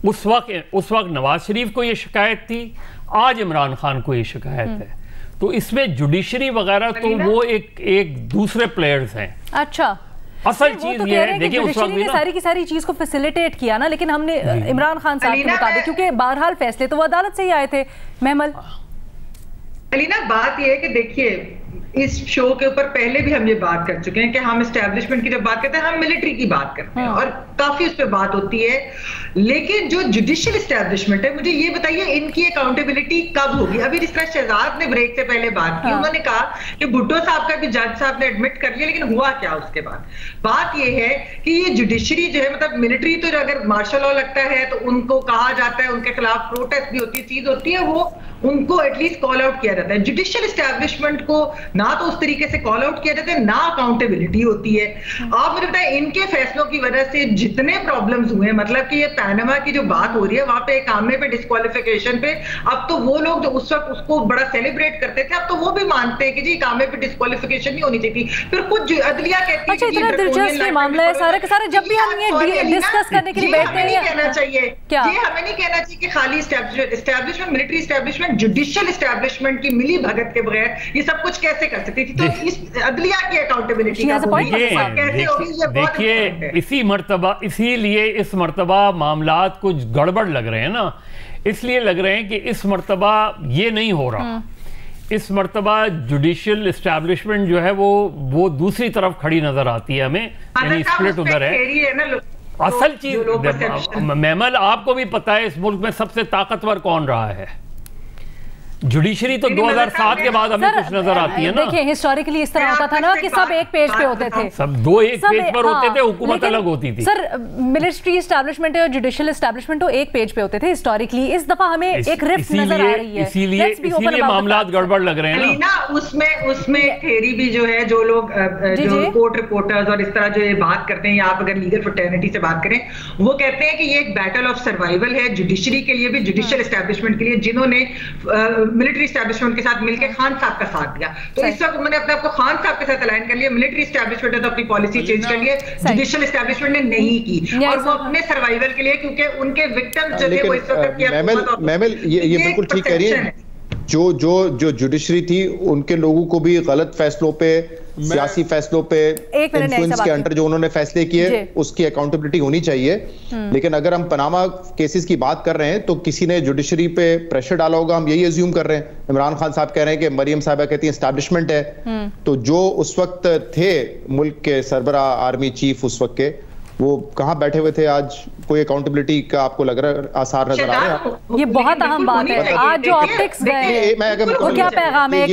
उस वक्त नवाज शरीफ को ये शिकायत थी, आज इमरान खान को ये शिकायत है। तो इसमें जुडिशरी वगैरह तो वो एक दूसरे प्लेयर्स हैं। अच्छा, असल चीज ये है, देखिए उस वक्त भी सारी की सारी चीज को फैसिलिटेट किया ना, लेकिन हमने इमरान खान साहब के मुताबिक, क्योंकि बहरहाल फैसले तो वो अदालत से ही आए थे। महमल अलीना, बात ये है कि देखिए इस शो के ऊपर पहले भी हम ये बात कर चुके हैं कि हम एस्टेब्लिशमेंट की जब बात करते हैं हम मिलिट्री की बात करते हैं और काफी उस पर बात होती है, लेकिन जो जुडिशियल एस्टेब्लिशमेंट है, मुझे ये बताइए इनकी अकाउंटेबिलिटी कब होगी? अभी जिस तरह शहजाद ने ब्रेक से पहले बात की, उन्होंने कहा कि भुट्टो साहब का भी जज साहब ने एडमिट कर लिया, लेकिन हुआ क्या उसके बाद? बात ये है कि ये जुडिशरी जो है, मतलब मिलिट्री तो अगर मार्शल लॉ लगता है तो उनको कहा जाता है, उनके खिलाफ प्रोटेस्ट भी होती है, चीज होती है, वो उनको एटलीस्ट कॉल आउट किया जाता है। जुडिशियल एस्टेब्लिशमेंट को ना तो उस तरीके से कॉल आउट किया जाता है, ना अकाउंटेबिलिटी होती है। आप मुझे बताएं, इनके फैसलों की वजह से जितने प्रॉब्लम्स हुए, मतलब कि ये पैनामा की जो बात हो रही है, वहां पे कामे पे डिस्क्वालिफिकेशन पे, अब तो वो लोग जो उस वक्त उसको बड़ा सेलिब्रेट करते थे, अब तो वो भी मानते हैं कि जी कामे पे डिस्क्वालिफिकेशन नहीं होनी चाहिए थी। फिर कुछ अदलिया कहती है इतना दिलचस्प मामला है सारा के सारे, जब भी हम ये डिस्कस करने के लिए बैठते हैं, कहना चाहिए क्या ये हमें नहीं कहना चाहिए कि खाली establishment, military establishment, judicial establishment की मिली भगत के बगैर ये सब कुछ कैसे कर सकती थी? तो इस अदलिया की अकाउंटेबिलिटी कैसे होगी? देखिए इसीलिए इस मर्तबा मामलात कुछ गड़बड़ लग रहे हैं ना, इसलिए लग रहे हैं कि इस मर्तबा ये नहीं हो रहा। इस मर्तबा जुडिशियल एस्टेब्लिशमेंट जो है वो दूसरी तरफ खड़ी नजर आती है हमें, यानी स्प्लिट उधर है। असल चीज मैमल, आपको भी पता है इस मुल्क में सबसे ताकतवर कौन रहा है? जुडिशरी तो 2007 के बाद हमें कुछ नजर आती है ना। देखिए हिस्टोरिकली इस तरह होता था ना कि सब एक पेज पे होते थे, सब दो एक पेज पर होते थे, हुकूमत अलग होती थी। सर मिलिट्री एस्टैब्लिशमेंट और जुडिशियल एस्टैब्लिशमेंट तो एक पेज पे होते थे हिस्टोरिकली, इस दफा हमें एक रिफ्ट नजर आ रही है, इसीलिए मामलात गड़बड़ लग रहे हैं ना। उसमें थेरी भी जो है, जो लोग जो कोर्ट रिपोर्टर्स और इस तरह जो ये बात करते हैं, या आप अगर लीगल फ्रेटर्निटी से बात करें, वो कहते हैं कि ये एक बैटल ऑफ सर्वाइवल है जुडिशरी के लिए भी, जुडिशियल एस्टैब्लिशमेंट के लिए, जिन्होंने मिलिट्री एस्टैब्लिशमेंट के साथ मिलकर खान साहब का साथ दिया। तो इस वक्त मैंने अपने आप को खान साहब के साथ अलाइन कर लिया। मिलिट्री एस्टैब्लिशमेंट ने तो अपनी पॉलिसी चेंज कर ली है, जुडिशियल एस्टैब्लिशमेंट ने नहीं की, और वो अपने सर्वाइवल के लिए, क्योंकि उनके विक्टिम्स जो थे वो इस वक्त मैमल ये बिल्कुल ठीक कह रही है। जो जुडिशरी थी, उनके लोगों को भी गलत फैसलों पे, सियासी फैसलों पे इन्फ्लुएंस के अंडर जो उन्होंने फैसले किए, उसकी अकाउंटेबिलिटी होनी चाहिए। लेकिन अगर हम पनामा केसेस की बात कर रहे हैं तो किसी ने जुडिशरी पे प्रेशर डाला होगा, हम यही अज्यूम कर रहे हैं। इमरान खान साहब कह रहे हैं कि मरियम साहबा कहती है एस्टैब्लिशमेंट है, तो जो उस वक्त थे मुल्क के सरबरा, आर्मी चीफ उस वक्त के, वो कहां बैठे हुए थे? आज कोई अकाउंटेबिलिटी का आपको लग रहा है, आसार नजर आ रहे हैं? ये बहुत अहम बात है। आज जो ऑप्टिक्स गए, वो क्या पैगाम है?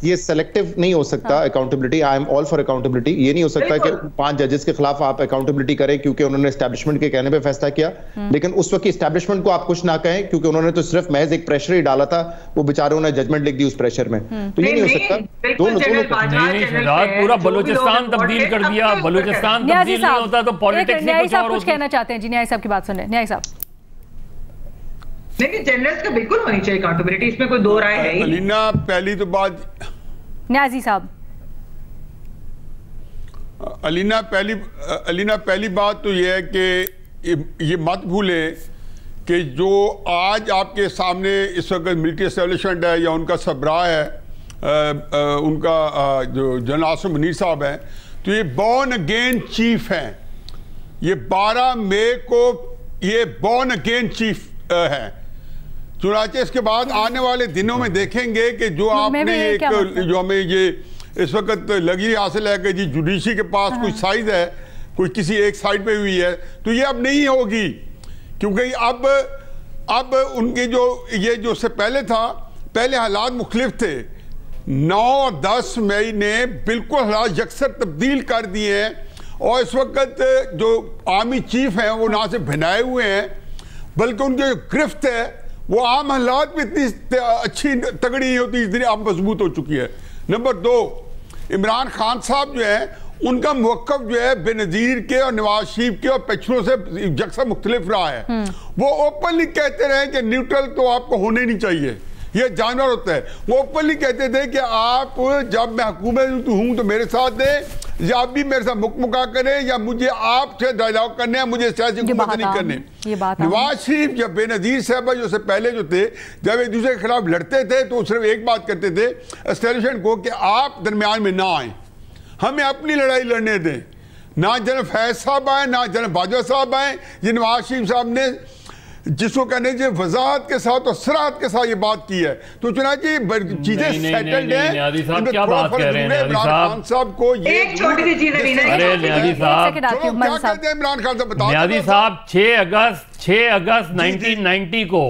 ये सेलेक्टिव नहीं हो सकता accountability. I am all for accountability. ये नहीं हो सकता कि 5 जजेस के खिलाफ आप अकाउंटेबिलिटी करें क्योंकि उन्होंने एस्टैब्लिशमेंट के कहने पे फैसला किया, लेकिन उस वक्त एस्टैब्लिशमेंट को आप कुछ ना कहें क्योंकि उन्होंने तो सिर्फ महज एक प्रेशर ही डाला था, वो बेचारों ने जजमेंट लिख दी उस प्रेशर में। तो ये नहीं हो सकता। पूरा बलूचिस्तान तब्दील कर दिया, बलूचिस्तान तब्दील नहीं होता तो पॉलिटिक्स न्याय साहब कुछ कहना चाहते हैं जी, न्याय साहब की बात सुन रहे हैं। न्याय साहब, लेकिन जनरल्स का बिल्कुल होनी चाहिए अकाउंटेबिलिटी, इसमें कोई दो राय है ही। अलीना पहली तो बात, न्याजी साहब, अलीना पहली बात तो ये है कि ये मत भूलें कि जो आज आपके सामने इस वक्त मिलिट्री एस्टेब्लिशमेंट है या उनका सबरा है, उनका जो जनरल आसिम मुनीर साहब हैं, तो ये बॉर्न अगेन चीफ हैं। ये 12 मई को ये बॉर्न अगेन चीफ है। चुनाचे इसके बाद आने वाले दिनों में देखेंगे कि जो आपने जो हमें ये इस वक्त लगी हासिल है कि जी जुडिशरी के पास कोई साइज है, कोई किसी एक साइड पे हुई है, तो ये अब नहीं होगी, क्योंकि अब उनके जो उससे पहले था, पहले हालात मुख्तलिफ थे। 9 और 10 मई ने बिल्कुल हालात यकसर तब्दील कर दिए हैं, और इस वक्त जो आर्मी चीफ हैं वो ना सिर्फ भिनाए हुए हैं, बल्कि उनकी जो गिरफ्त है वो आम हालात में इतनी अच्छी तगड़ी नहीं होती, इतनी अब मजबूत हो चुकी है। नंबर 2, इमरान खान साहब जो है, उनका मौक़िफ़ जो है बेनज़ीर के और नवाज शरीफ के और पेशरों से यकसर मुख्तलिफ रहा है। वो ओपनली कहते रहे कि न्यूट्रल तो आपको होने नहीं चाहिए, ये जानवर होता है। वो ओपनली कहते थे कि आप जब मैं हुकूमत हूं तो मेरे साथ दें, या आप भी मेरे साथ मुकमुका करें, या मुझे आपसे डायलॉग करने हैं, मुझे सियासी हुकूमत नहीं करने। नवाज शरीफ या बेनज़ीर साहब जो से पहले जो थे, जब एक दूसरे के खिलाफ लड़ते थे तो सिर्फ एक बात करते थे एस्टेब्लिशमेंट को कि आप दरमियान में ना आए, हमें अपनी लड़ाई लड़ने दें। ना जनरल फैज साहब आए, ना जनरल बाजवा साहब आए। ये नवाज शरीफ साहब ने जिसको कहने चाहिए वजाहत के साथ और सराहत के साथ ये बात की है। तो चुनांचे चीजें सेटल्ड हैं। न्याजी साहब क्या बात कह रहे हैं? न्याजी साहब को ये एक छोटी सी चीज है, अरे न्याजी साहब क्या कहते हैं इमरान खान साहब बताओ। न्याजी साहब 6 अगस्त 1990 को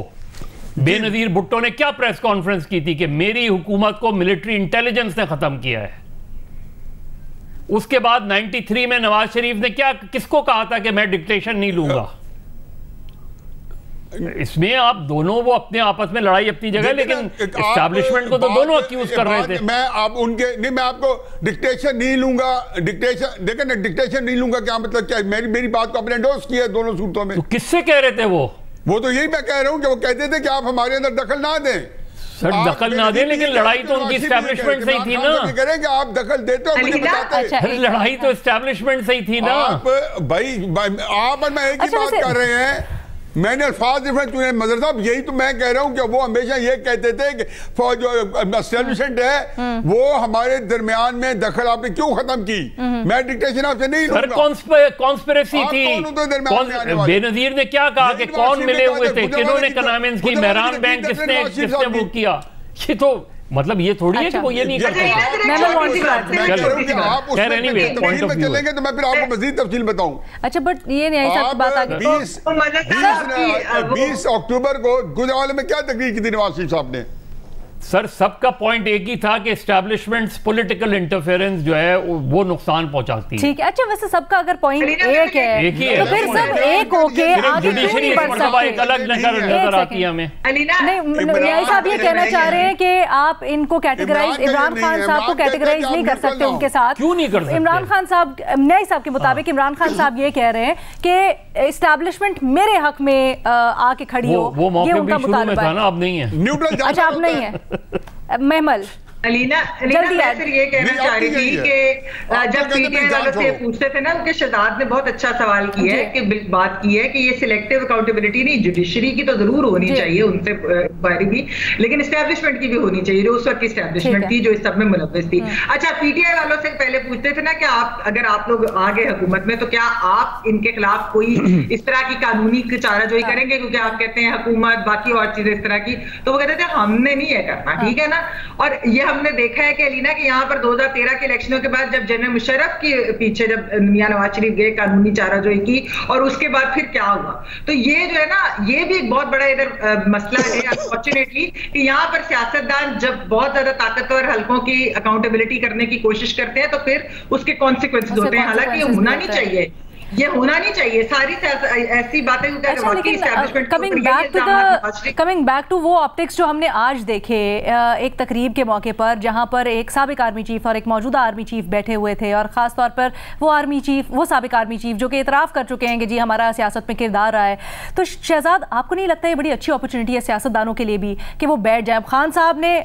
बेनजीर भुट्टो ने क्या प्रेस कॉन्फ्रेंस की थी कि मेरी हुकूमत को मिलिट्री इंटेलिजेंस ने खत्म किया है। उसके बाद 93 में नवाज शरीफ ने क्या किसको कहा था कि मैं डिक्टेशन नहीं लूंगा। इसमें आप दोनों वो अपने आपस में लड़ाई अपनी जगह, लेकिन एस्टैब्लिशमेंट को तो दोनों अक्यूज कर रहे थे। मैं आप उनके नहीं, मैं आपको डिक्टेशन नहीं लूंगा, डिक्टेशन देखें ना, डिक्टेशन नहीं लूंगा क्या मतलब क्या? मेरी बात को आपने एंडोर्स किया दोनों सूरतों में। तो किससे कह रहे थे वो तो यही मैं कह रहा हूं कि वो कहते थे कि आप हमारे अंदर दखल ना दें। सर दखल ना दें, लेकिन लड़ाई तो उनकी एस्टैब्लिशमेंट से ही थी ना। करेंगे आप दखल देते हो मुझे बताते हैं। लड़ाई तो एस्टैब्लिशमेंट से ही थी ना। आप भाई आप मैं एक ही बात कर रहे हैं, मैंने अल्फाज डिफरेंट चुने। मजर साहब यही तो मैं कह रहा हूं कि वो हमेशा ये कहते थे कि जो एस्टैब्लिशमेंट है वो हमारे दरमियान में दखल आपने क्यों खत्म की। मैं डिक्टेशन आपसे नहीं लूंगा। कॉन्स्पिरेसी थी। बेनजीर ने क्या कहा कि कौन मिले हुए थे, किन्होंने कन्वेंस की, मेहरान बैंक किसने वो किया। ये तो मतलब ये थोड़ी है कि वो ये नहीं करते। चलेंगे तो मैं फिर आपको मजीद तफसील बताऊं। अच्छा बट ये न्याय साहब की बात आ गई। 20 अक्टूबर को गुजरावाले में क्या तकरीर की थी नवाज शरीफ साहब ने? सर सबका पॉइंट एक ही था कि एस्टैब्लिशमेंट्स पॉलिटिकल इंटरफेरेंस जो है वो नुकसान पहुंचाती है। ठीक है। अच्छा वैसे सबका अगर पॉइंट एक है तो फिर सब एक होके आगे क्यों नहीं बढ़ सकते? एक अलग नजर आती है हमें। नहीं न्याय साहब ये कहना चाह रहे हैं कि आप इनको कैटेगराइज, इमरान खान साहब को कैटेगराइज नहीं कर सकते उनके साथ। क्यों नहीं कर सकते? इमरान खान साहब, न्याय साहब के मुताबिक इमरान खान साहब ये कह रहे हैं कि एस्टैब्लिशमेंट मेरे हक में आके खड़ी हो, ये उनका मुतालबा है। अब नहीं है। अच्छा अब नहीं है। महमल अलीना मैं सिर्फ ये कहना चाह रही थी कि जब पीटीआई वालों से पूछते थे ना, उनके शहजाद ने बहुत अच्छा सवाल किया है कि बात की है कि ये सिलेक्टिव अकाउंटेबिलिटी नहीं, जुडिशरी की तो जरूर होनी चाहिए, उनसे इंक्वायरी भी, लेकिन एस्टैब्लिशमेंट की भी होनी चाहिए जो उस वक्त की एस्टैब्लिशमेंट थी, जो इस सब में मुलव्वस थी। अच्छा पीटीआई वालों से पहले पूछते थे ना कि आप अगर आप लोग आ गए हुकूमत में तो क्या आप इनके खिलाफ कोई इस तरह की कानूनी चाराजोई करेंगे, क्योंकि आप कहते हैं हुकूमत बाकी और चीजें इस तरह की, तो वो कहते थे हमने नहीं है करना, ठीक है ना। और ये हमने देखा है कि अलीना कि यहाँ पर 2013 के इलेक्शनों के बाद जब जनरल मुशर्रफ के पीछे जब मियां नवाज शरीफ गए कानूनी चाराजोई की, और उसके बाद फिर क्या हुआ, तो ये जो है ना ये भी एक बहुत बड़ा इधर मसला है अनफॉर्चुनेटली कि यहाँ पर सियासतदान जब बहुत ज्यादा ताकतवर हलकों की अकाउंटेबिलिटी करने की कोशिश करते हैं तो फिर उसके कॉन्सिक्वेंसेस होते हैं। हालांकि ये होना नहीं चाहिए, ये होना नहीं चाहिए, सारी ऐसी बातें। कमिंग बैक टू वो ऑप्टिक्स जो हमने आज देखे एक तकरीब के मौके पर, जहां पर एक साबिक आर्मी चीफ और एक मौजूदा आर्मी चीफ बैठे हुए थे, और खास तौर पर वो साबिक आर्मी चीफ जो कि इतराफ़ कर चुके हैं कि जी हमारा सियासत में किरदार रहा है। तो शहजाद आपको नहीं लगता ये बड़ी अच्छी अपॉर्चुनिटी है सियासतदानों के लिए भी कि वो बैठ जाए? खान साहब ने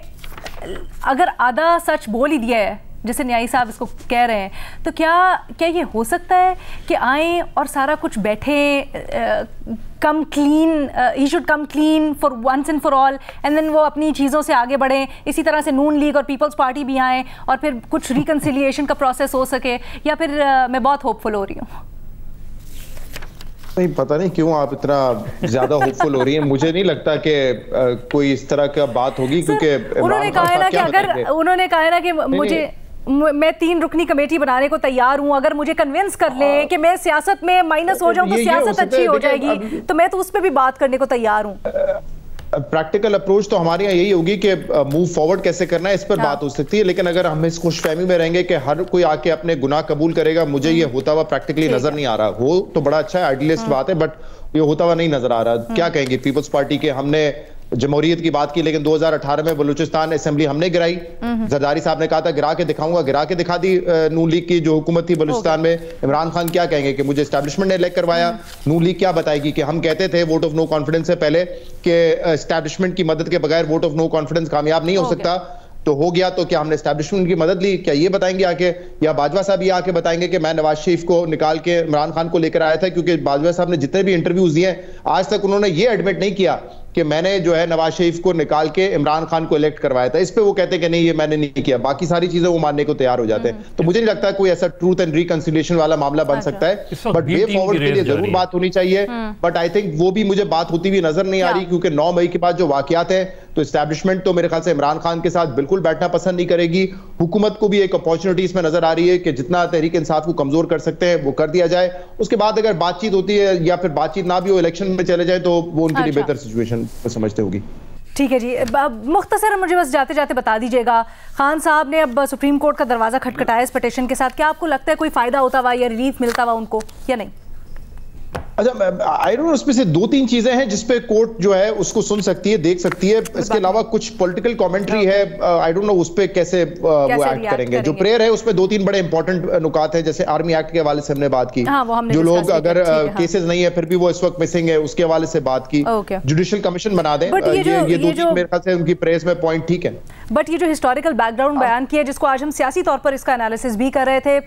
अगर आधा सच बोल ही दिया है जैसे न्यायी साहब इसको कह रहे हैं, तो क्या ये हो सकता है कि आए और सारा कुछ बैठे come clean, he should come clean for once and for all, and then वो अपनी चीज़ों से आगे बढ़ें। इसी तरह से नून लीग और पीपल्स पार्टी भी आए और फिर कुछ रिकन्सिलिएशन का प्रोसेस हो सके, या फिर मैं बहुत होपफुल हो रही हूँ? नहीं पता नहीं क्यों आप इतना ज्यादा होपफुल हो रही हैं। मुझे नहीं लगता कि कोई इस तरह का बात होगी, क्योंकि उन्होंने कहा है ना कि मैं 3 रुकनी कमेटी बनाने को तैयार हूं, अगर मुझे कन्विंस कर ले कि मैं सियासत में माइनस हो जाऊं तो सियासत अच्छी हो जाएगी, तो मैं तो उस पर भी बात करने को तैयार हूं। प्रैक्टिकल अप्रोच तो हमारे यहाँ यही होगी कि मूव फॉरवर्ड कैसे करना है, इस पर बात हो सकती है। लेकिन अगर हम इस खुशफहमी में रहेंगे कि हर कोई आके अपने गुनाह कबूल करेगा, मुझे ये होता हुआ प्रैक्टिकली नजर नहीं आ रहा। हो तो बड़ा अच्छा है, आइडियलिस्ट बात है, बट ये होता हुआ नहीं नजर आ रहा। क्या कहेंगे पीपल्स पार्टी के, हमने जमहूरियत की बात की, लेकिन 2018 में बलूचिस्तान असेंबली हमने गिराई। जरदारी साहब ने कहा था गिरा के दिखाऊंगा, गिरा के दिखा दी नून लीग की जो हुकूमत थी बलूचिस्तान में। इमरान खान क्या कहेंगे कि मुझे एस्टैब्लिशमेंट ने इलेक्ट करवाया। नून लीग क्या बताएगी कि हम कहते थे वोट ऑफ नो कॉन्फिडेंस से पहले कि एस्टैब्लिशमेंट की मदद के बगैर वोट ऑफ नो कॉन्फिडेंस कामयाब नहीं हो सकता, तो हो गया। तो क्या हमने एस्टैब्लिशमेंट की मदद ली? क्या ये बताएंगे आके, या बाजवा साहब ये आके बताएंगे कि मैं नवाज शरीफ को निकाल के इमरान खान को लेकर आया था? क्योंकि बाजवा साहब ने जितने भी इंटरव्यूज दिए आज तक उन्होंने ये एडमिट नहीं किया कि मैंने जो है नवाज शरीफ को निकाल के इमरान खान को इलेक्ट करवाया था। इस पे वो कहते हैं कि नहीं, ये मैंने नहीं किया। बाकी सारी चीजें वो मानने को तैयार हो जाते हैं। तो मुझे नहीं लगता कोई ऐसा ट्रूथ एंड रिकंसिलिएशन वाला मामला बन सकता है। बट वे फॉरवर्ड के लिए जरूर बात होनी चाहिए। बट आई थिंक वो भी मुझे बात होती हुई नजर नहीं आ रही, क्योंकि 9 मई के बाद जो वाकयात हैं, तो एस्टैब्लिशमेंट तो मेरे ख्याल से इमरान खान के साथ बिल्कुल बैठना पसंद नहीं करेगी। हुकूमत को भी एक अपॉर्चुनिटी इसमें नजर आ रही है कि जितना तहरीक इंसाफ को कमजोर कर सकते हैं वो कर दिया जाए। उसके बाद अगर बातचीत होती है या फिर बातचीत ना भी हो, इलेक्शन में चले जाए, तो वो उनके लिए बेहतर सिचुएशन समझते होगी। ठीक है जी, मुख्तसर मुझे बस जाते जाते बता दीजिएगा, खान साहब ने अब सुप्रीम कोर्ट का दरवाजा खटखटाया इस पिटीशन के साथ, क्या आपको लगता है कोई फायदा होता हुआ या रिलीफ मिलता हुआ उनको या नहीं? अच्छा, आई डोंट नो, उसमें से 2-3 चीजें हैं जिसपे कोर्ट जो है उसको सुन सकती है, देख सकती है। इसके अलावा कुछ पॉलिटिकल कमेंट्री है, आई डोंट नो उस पे कैसे वो एक्ट करेंगे। जो प्रेयर है उसमें 2-3 बड़े इंपॉर्टेंट नुकात है, जैसे आर्मी एक्ट के हवाले से हमने बात की। जो लोग अगर केसेस नहीं है फिर भी वो इस वक्त मिसिंग है, उसके हवाले से बात की। जुडिशियल कमिशन बना दें, ये 2 चीज मेरे ख्याल से उनकी प्रेयर्स में पॉइंट ठीक है। बट ये जो हिस्टोरिकल बैकग्राउंड बयान किया, जिसको आज हम सियासी तौर पर इसका एनालिसिस भी कर रहे थे,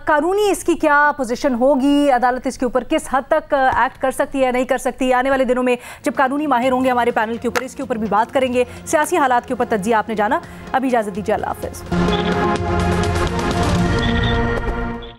कानूनी इसकी क्या पोजीशन होगी, अदालत इसके ऊपर किस हद तक एक्ट कर सकती है, नहीं कर सकती? आने वाले दिनों में जब कानूनी माहिर होंगे हमारे पैनल के ऊपर, इसके ऊपर भी बात करेंगे। सियासी हालात के ऊपर तज्जिया आपने जाना। अभी इजाजत दीजिए, अल्लाह हाफिज।